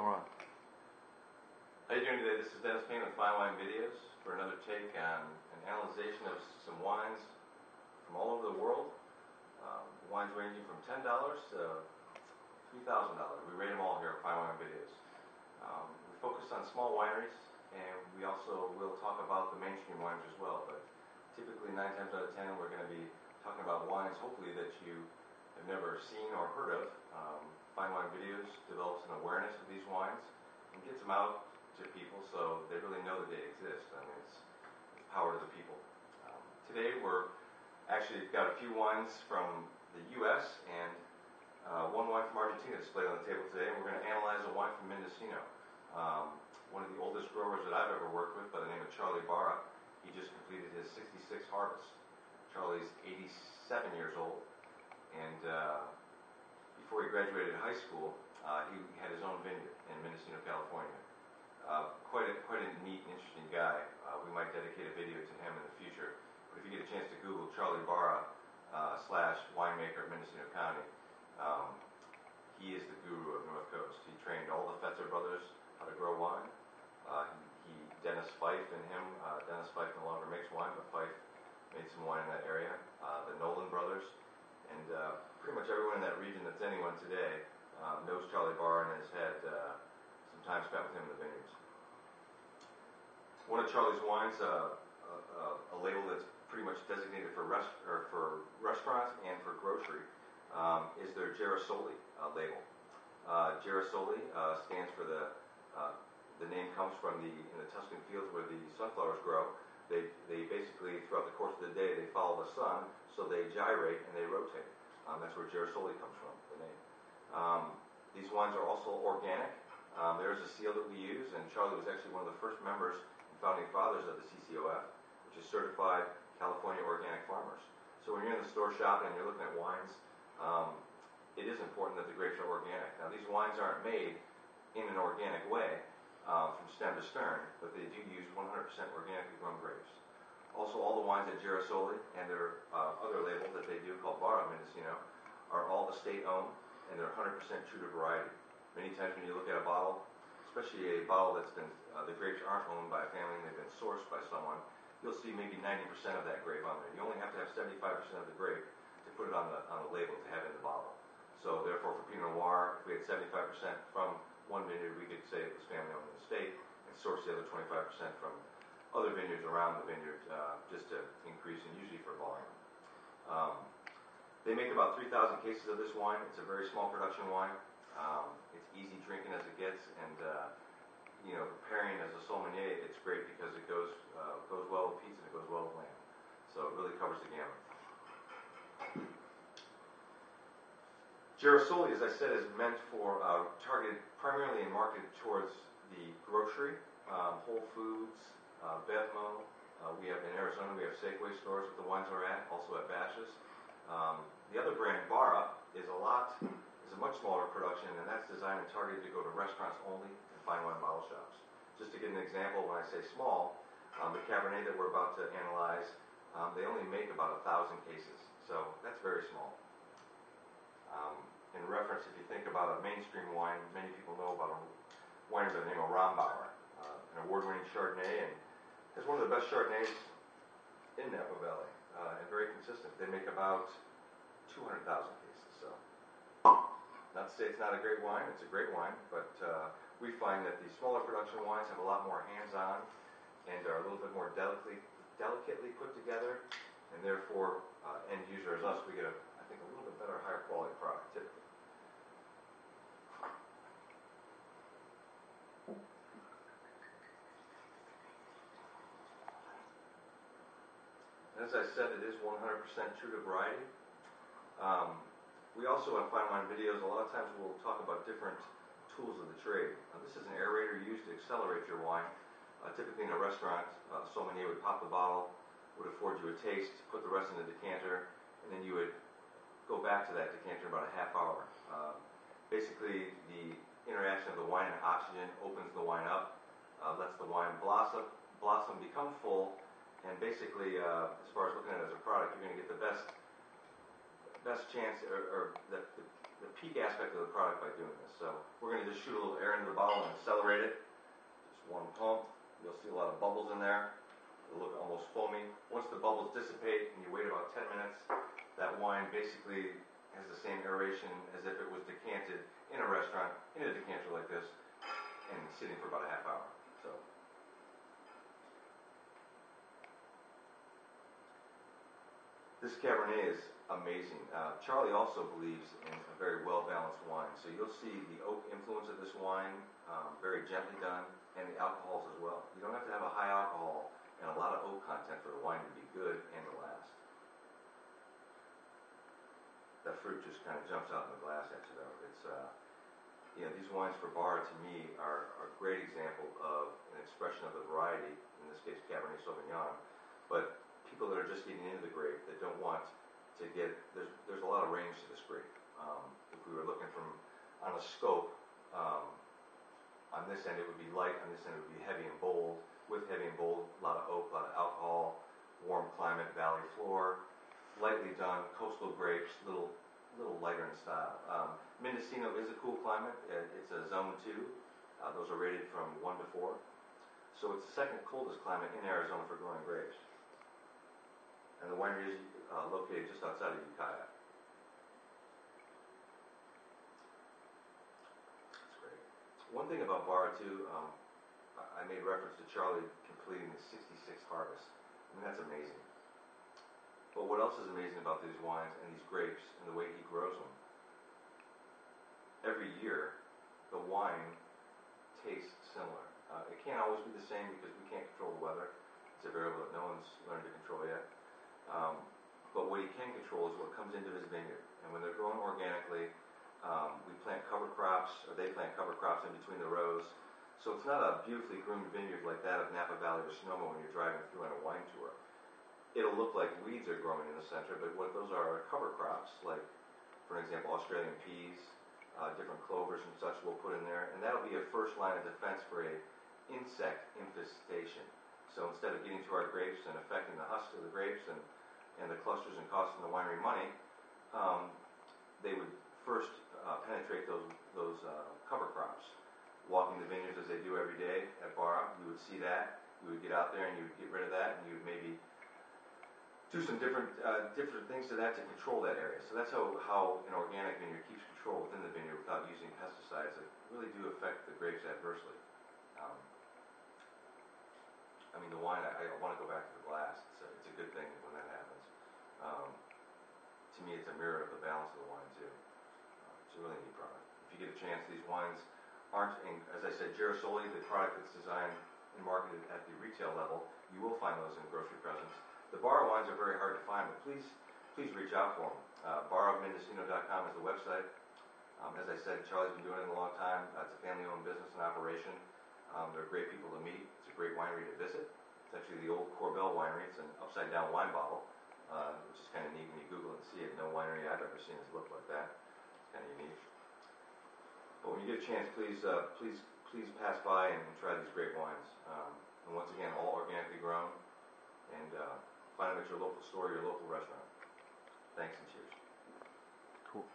going on? How are you doing today? This is Payne with Fine Wine Videos for another take on an analyzation of some wines from all over the world. Wines ranging from $10 to $3,000. We rate them all here at Fine Wine Videos. We focus on small wineries, and we also will talk about the mainstream wines as well. But typically 9 times out of 10 we're going to be talking about wines hopefully that you have never seen or heard of. Fine Wine Videos develops an awareness of these wines and gets them out to people so they really know that they exist. I mean, it's power to the people. Today we're actually got a few wines from the U.S. and one wine from Argentina displayed on the table today, and we're going to analyze a wine from Mendocino. One of the oldest growers that I've ever worked with by the name of Charlie Barra. He just completed his 66th harvest. Charlie's 87 years old, and before he graduated high school, he had his own vineyard in Mendocino, California. Quite a neat and interesting guy. We might dedicate a video to him in the future. But if you get a chance to Google Charlie Barra / winemaker of Mendocino County, he is the guru of North Coast. He trained all the Fetzer brothers how to grow wine. Dennis Fife and him. Dennis Fife no longer makes wine, but Fife made some wine in that area. The Nolan brothers. And pretty much everyone in that region that's anyone today knows Charlie Barra and has had some time spent with him in the vineyards. One of Charlie's wines, a label that's pretty much designated for restaurants and for grocery, is their Girasoli label. Girasoli stands for the name comes from in the Tuscan fields where the sunflowers grow. They basically, throughout the course of the day, they follow the sun, so they gyrate and they rotate. That's where Girasoli comes from, the name. These wines are also organic. There's a seal that we use, and Charlie was actually one of the first members and founding fathers of the CCOF, which is Certified California Organic Farmers. So when you're in the store shopping and you're looking at wines, it is important that the grapes are organic. Now, these wines aren't made in an organic way from stem to stern, but they do use 100% organically grown grapes. Also, all the wines at Girasoli and their other label that they do called Barra Mendocino are all estate-owned, and they're 100% true to variety. Many times when you look at a bottle, especially a bottle that's been, the grapes aren't owned by a family and they've been sourced by someone, you'll see maybe 90% of that grape on there. You only have to have 75% of the grape to put it on the label to have it in the bottle. So therefore, for Pinot Noir, if we had 75% from one vineyard, we could say it was family-owned in the state and source the other 25% from other vineyards around the vineyard just to increase, and usually for volume. They make about 3,000 cases of this wine. It's a very small production wine. It's easy drinking as it gets, and preparing as a sommelier, it's great because it goes well with pizza and it goes well with lamb. So it really covers the gamut. Girasoli, as I said, is meant for targeted primarily and marketed towards the grocery, Whole Foods, Bevmo. We have in Arizona, we have Safeway stores that the wines are at, also at Bashas'. The other brand, Barra, is a much smaller production, and that's designed and targeted to go to restaurants only and fine wine bottle shops. Just to give an example, when I say small, the Cabernet that we're about to analyze, they only make about 1,000 cases, so that's very small. In reference, if you think about a mainstream wine, many people know about a wine by the name of Rombauer, an award-winning Chardonnay, and is one of the best Chardonnays in Napa Valley, and very consistent. They make about 200,000 cases, so not to say it's not a great wine, it's a great wine, but we find that the smaller production wines have a lot more hands-on and are a little bit more delicately put together, and therefore, end user as us, we get I think a little bit better, higher quality product typically. As I said, it is 100% true to variety. We also, in Fine Wine Videos, a lot of times we'll talk about different tools of the trade. This is an aerator used to accelerate your wine. Typically in a restaurant, a sommelier would pop the bottle, would afford you a taste, put the rest in the decanter, and then you would go back to that decanter in about a half hour. Basically, the interaction of the wine and oxygen opens the wine up, lets the wine blossom, become full, and basically, as far as looking at it as a product, you're going to get the best chance, or the peak aspect of the product by doing this. So we're going to just shoot a little air into the bottle and accelerate it. Just one pump. You'll see a lot of bubbles in there. It'll look almost foamy. Once the bubbles dissipate and you wait about 10 minutes, that wine basically has the same aeration as if it was decanted in a restaurant, in a decanter like this, and sitting for about a half hour. So this Cabernet is amazing. Charlie also believes in a very well-balanced wine. So you'll see the oak influence of this wine, very gently done, and the alcohols as well. You don't have to have a high alcohol and a lot of oak content for the wine to be good and to last. That fruit just kind of jumps out in the glass at you, though. It's, these wines for bar, to me, are a great example of an expression of the variety, in this case Cabernet Sauvignon, but people that are just getting into the grape that don't want to get, there's a lot of range to this grape. If we were looking from on a scope, on this end it would be light, on this end it would be heavy and bold. With heavy and bold, a lot of oak, a lot of alcohol, warm climate, valley floor, lightly done, coastal grapes, little lighter in style. Mendocino is a cool climate. It's a zone 2. Those are rated from 1 to 4. So it's the second coldest climate in Arizona for growing grapes. And the winery is located just outside of Ukiah. That's great. One thing about Bar, too, I made reference to Charlie completing the 66 harvest. I mean, that's amazing. But what else is amazing about these wines and these grapes and the way he grows them? Every year, the wine tastes similar. It can't always be the same because we can't control the weather. It's a variable that no one's learned to control yet. But what he can control is what comes into his vineyard. And when they're growing organically, we plant cover crops, or they plant cover crops in between the rows. So it's not a beautifully groomed vineyard like that of Napa Valley or Sonoma when you're driving through on a wine tour. It'll look like weeds are growing in the center, but what those are cover crops, like, for example, Australian peas, different clovers and such we'll put in there. And that'll be a first line of defense for a insect infestation. So instead of getting to our grapes and affecting the husk of the grapes and the clusters and costing the winery money, they would first penetrate those cover crops. Walking the vineyards as they do every day at Bar, you would see that. You would get out there and you would get rid of that, and you would maybe do some different things to that to control that area. So that's how an organic vineyard keeps control within the vineyard without using pesticides that really do affect the grapes adversely. I mean, the wine, I want to go back to the glass. It's a good thing when that happens. To me, it's a mirror of the balance of the wine, too. It's a really neat product. If you get a chance, these wines aren't, as I said, Girasoli, the product that's designed and marketed at the retail level, you will find those in grocery presents. The Bar wines are very hard to find, but please reach out for them. Barofmendocino.com is the website. As I said, Charlie's been doing it a long time. It's a family-owned business and operation. They're great people to meet. It's a great winery to visit. It's actually the old Corbel winery. It's an upside-down wine bottle, which is kind of neat when you Google it and see it. No winery I've ever seen has looked like that. It's kind of unique. But when you get a chance, please pass by and try these great wines. And once again, all organically grown. And find them at your local store, your local restaurant. Thanks and cheers. Cool.